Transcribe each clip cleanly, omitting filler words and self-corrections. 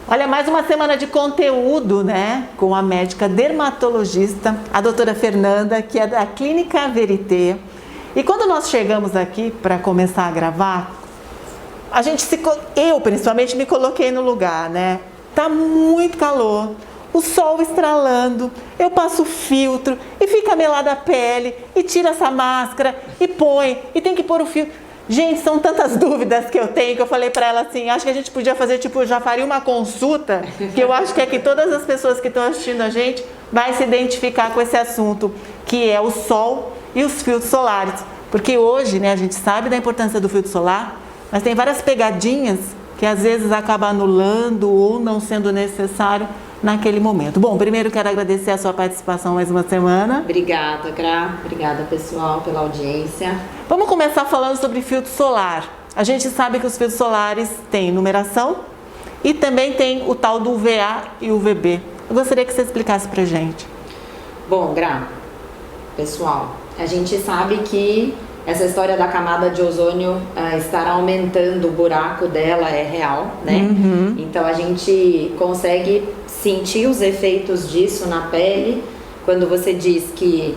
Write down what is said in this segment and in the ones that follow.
Olha, mais uma semana de conteúdo, né? Com a médica dermatologista, a doutora Fernanda, que é da Clínica Verité. E quando nós chegamos aqui para começar a gravar, eu principalmente me coloquei no lugar, né? Tá muito calor, o sol estralando, eu passo filtro e fica melada a pele, e tira essa máscara, e põe, e tem que pôr o filtro. Gente, são tantas dúvidas que eu tenho que eu falei para ela assim, acho que a gente podia fazer, já faria uma consulta, que eu acho que é que todas as pessoas que estão assistindo a gente vai se identificar com esse assunto, que é o sol e os filtros solares. Porque hoje, né, a gente sabe da importância do filtro solar, mas tem várias pegadinhas que às vezes acaba anulando ou não sendo necessário naquele momento. Bom, primeiro quero agradecer a sua participação mais uma semana. Obrigada, Gra. Obrigada, pessoal, pela audiência. Vamos começar falando sobre filtro solar. A gente sabe que os filtros solares têm numeração e também tem o tal do UVA e UVB. Eu gostaria que você explicasse pra gente. Bom, Gra, pessoal, a gente sabe que essa história da camada de ozônio estar aumentando, o buraco dela é real, né? Uhum. Então a gente consegue sentir os efeitos disso na pele quando você diz que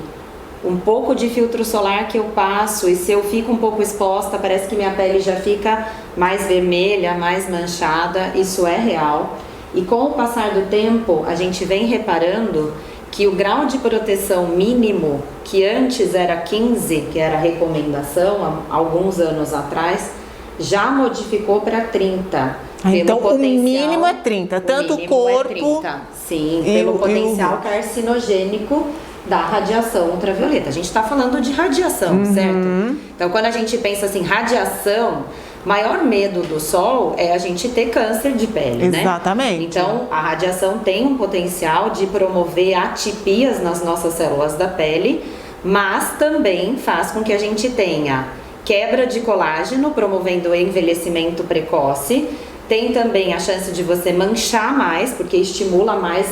um pouco de filtro solar que eu passo e se eu fico um pouco exposta, parece que minha pele já fica mais vermelha, mais manchada. Isso é real. E com o passar do tempo, a gente vem reparando que o grau de proteção mínimo, que antes era 15, que era a recomendação há alguns anos atrás, já modificou para 30. Então o mínimo é 30, tanto o corpo... É 30, sim, pelo potencial carcinogênico da radiação ultravioleta. A gente está falando de radiação, certo? Então quando a gente pensa assim, radiação, maior medo do sol é a gente ter câncer de pele, né? Exatamente. Então a radiação tem um potencial de promover atipias nas nossas células da pele, mas também faz com que a gente tenha quebra de colágeno, promovendo o envelhecimento precoce. Tem também a chance de você manchar mais, porque estimula mais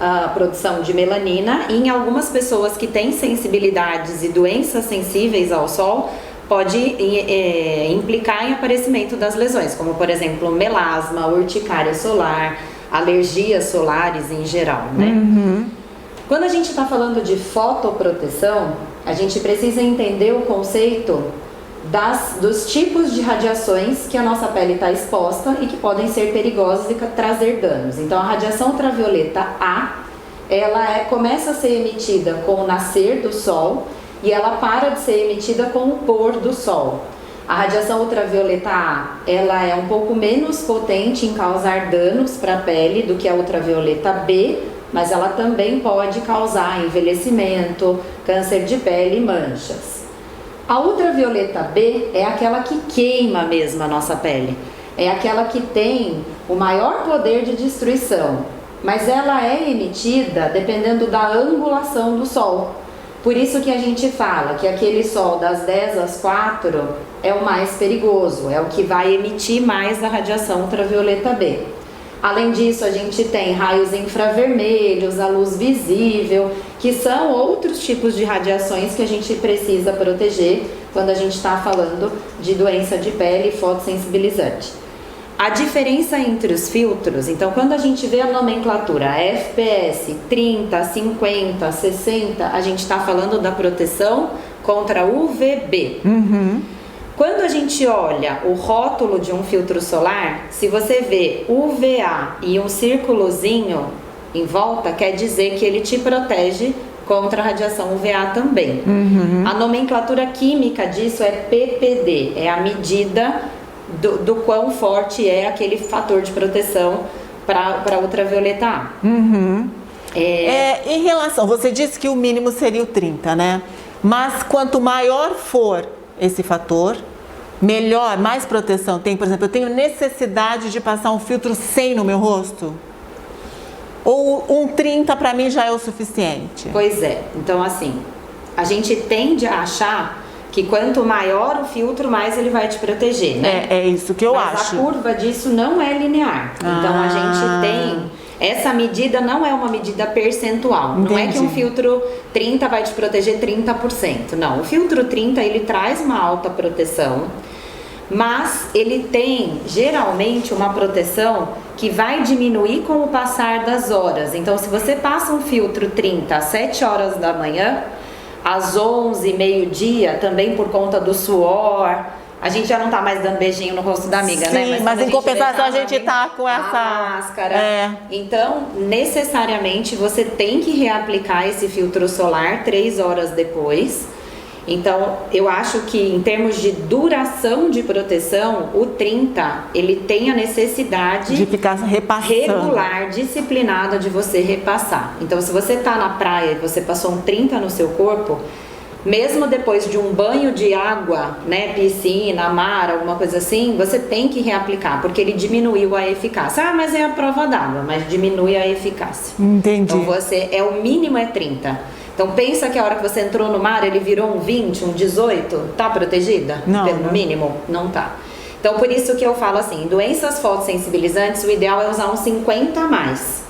a produção de melanina. E em algumas pessoas que têm sensibilidades e doenças sensíveis ao sol, pode implicar em aparecimento das lesões, como por exemplo melasma, urticária solar, alergias solares em geral, né? Quando a gente está falando de fotoproteção, a gente precisa entender o conceito dos tipos de radiações que a nossa pele está exposta e que podem ser perigosas e trazer danos. Então a radiação ultravioleta A, ela começa a ser emitida com o nascer do sol e ela para de ser emitida com o pôr do sol. A radiação ultravioleta A, ela é um pouco menos potente em causar danos para a pele do que a ultravioleta B, mas ela também pode causar envelhecimento, câncer de pele e manchas. A ultravioleta B é aquela que queima mesmo a nossa pele. É aquela que tem o maior poder de destruição, mas ela é emitida dependendo da angulação do sol. Por isso que a gente fala que aquele sol das 10 às 4 é o mais perigoso, é o que vai emitir mais a radiação ultravioleta B. Além disso, a gente tem raios infravermelhos, a luz visível, que são outros tipos de radiações que a gente precisa proteger quando a gente está falando de doença de pele e fotossensibilizante. A diferença entre os filtros, então quando a gente vê a nomenclatura FPS 30, 50, 60, a gente está falando da proteção contra UVB. Quando a gente olha o rótulo de um filtro solar, se você vê UVA e um círculozinho em volta, quer dizer que ele te protege contra a radiação UVA também. A nomenclatura química disso é PPD, é a medida do quão forte é aquele fator de proteção para ultravioleta A. Em relação, você disse que o mínimo seria o 30, né? Mas quanto maior for esse fator, melhor, mais proteção tem. Por exemplo, eu tenho necessidade de passar um filtro 100 no meu rosto? Ou um 30 para mim já é o suficiente? Pois é, então assim, a gente tende a achar que quanto maior o filtro, mais ele vai te proteger, né? É isso que eu acho. Mas a curva disso não é linear. Então a gente tem... Essa medida não é uma medida percentual. Entendi. Não é que um filtro 30 vai te proteger 30%. Não, o filtro 30 ele traz uma alta proteção, mas ele tem geralmente uma proteção que vai diminuir com o passar das horas. Então, se você passa um filtro 30 às 7 horas da manhã, às 11, meio-dia, também por conta do suor, a gente já não tá mais dando beijinho no rosto da amiga, sim, né? mas em compensação a gente tá com essa máscara. Então, necessariamente, você tem que reaplicar esse filtro solar 3 horas depois. Então, eu acho que em termos de duração de proteção, o 30, ele tem a necessidade de ficar repassando, regular, disciplinada de você repassar. Então, se você tá na praia e você passou um 30 no seu corpo, mesmo depois de um banho de água, né, piscina, mar, alguma coisa assim, você tem que reaplicar, porque ele diminuiu a eficácia. Ah, mas é a prova d'água, mas diminui a eficácia. Entendi. Então, o mínimo é 30. Então pensa que a hora que você entrou no mar, ele virou um 20, um 18, tá protegida? Não. Pelo mínimo, não tá. Então por isso que eu falo assim, doenças fotossensibilizantes, o ideal é usar um 50 a mais,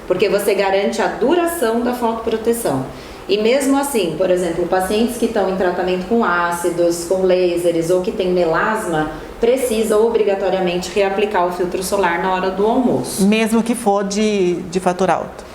porque você garante a duração da fotoproteção. E mesmo assim, por exemplo, pacientes que estão em tratamento com ácidos, com lasers ou que tem melasma, precisa obrigatoriamente reaplicar o filtro solar na hora do almoço. Mesmo que for de fator alto.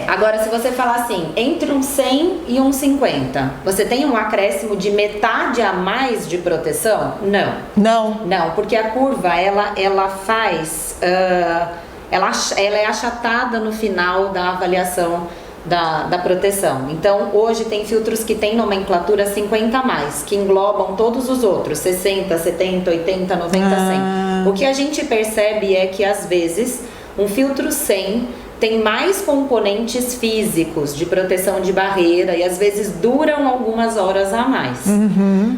Agora se você falar assim, entre um 100 e um 50, você tem um acréscimo de metade a mais de proteção? Não. Não? Não, porque a curva, ela faz, ela é achatada no final da avaliação da proteção. Então, hoje tem filtros que tem nomenclatura 50 a mais, que englobam todos os outros, 60, 70, 80, 90, 100. O que a gente percebe é que, às vezes, um filtro 100 tem mais componentes físicos de proteção de barreira e às vezes duram algumas horas a mais.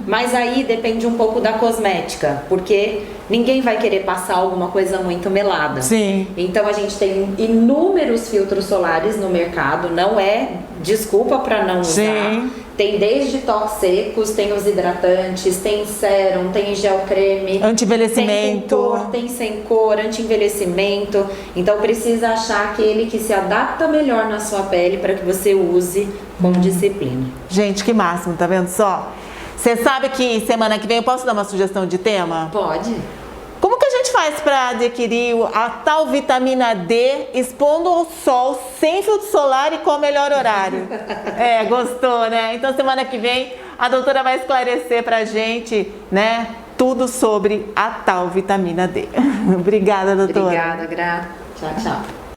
Mas aí depende um pouco da cosmética, porque ninguém vai querer passar alguma coisa muito melada. Sim. Então a gente tem inúmeros filtros solares no mercado, não é desculpa para não usar. Sim. Tem desde toques secos, tem os hidratantes, tem sérum, tem gel creme, anti-envelhecimento, tem com cor, tem sem cor, anti-envelhecimento. Então precisa achar aquele que se adapta melhor na sua pele para que você use com disciplina. Gente, que máximo, tá vendo só? Você sabe que semana que vem eu posso dar uma sugestão de tema? Pode. Como que a gente faz para adquirir a tal vitamina D expondo ao sol, sem filtro solar e com o melhor horário? Gostou, né? Então semana que vem a doutora vai esclarecer pra gente, né, tudo sobre a tal vitamina D. Obrigada, doutora. Obrigada, Gra. Tchau, tchau.